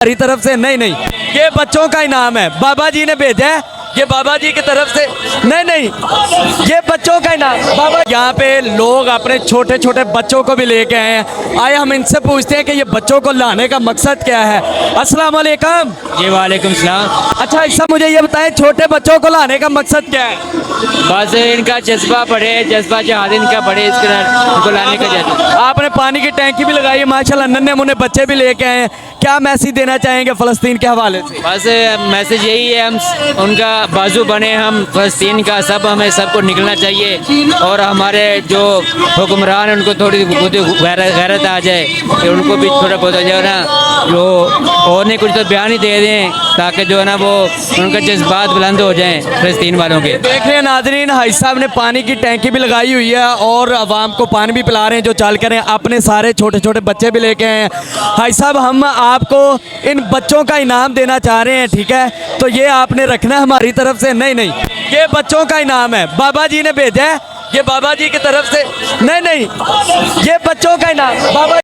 हमारी तरफ से नहीं, ये बच्चों का इनाम है, बाबा जी ने भेजा है, ये बाबा जी की तरफ से नहीं, ये बच्चों का इनाम। बाबा यहाँ पे लोग अपने छोटे छोटे बच्चों को भी लेके आए हैं। आए हम इनसे पूछते हैं कि ये बच्चों को लाने का मकसद क्या है। अस्सलाम वालेकुम। जी वालेकुम सलाम। अच्छा ऐसा मुझे ये बताएं, छोटे बच्चों को लाने का मकसद क्या है? बस इनका जज्बा बढ़े, जज्बा जहाद इनका बढ़े, इनको लाने का जज्बा। आपने पानी की टैंकी भी लगाई है माशाल्लाह, नन्हे मुन्ने बच्चे भी लेके आए हैं। क्या मैसेज देना चाहेंगे फ़लस्तीन के हवाले से? बस मैसेज यही है, हम उनका बाजू बने, हम फ़लस्तीन का सब, हमें सबको निकलना चाहिए और हमारे जो हुक्मरान हैं उनको थोड़ी गैरत आ जाए कि उनको भी थोड़ा बहुत हो जाए ना, जो और नहीं कुछ तो बयान ही दे दें ताकि जो है ना वो उनका जज्बात बुलंद हो जाएँ फ़लस्तीन वालों के। देख रहे हैं नाज़रीन, हाई साहब ने पानी की टैंकी भी लगाई हुई है और आवाम को पानी भी पिला रहे हैं जो चल कर हैं। अपने सारे छोटे छोटे बच्चे भी लेके आए हैं। हाई साहब हम आपको इन बच्चों का इनाम देना चाह रहे हैं, ठीक है? तो ये आपने रखना है हमारी तरफ से नहीं, ये बच्चों का इनाम है, बाबा जी ने भेजा है, ये बाबा जी की तरफ से नहीं, ये बच्चों का इनाम बाबा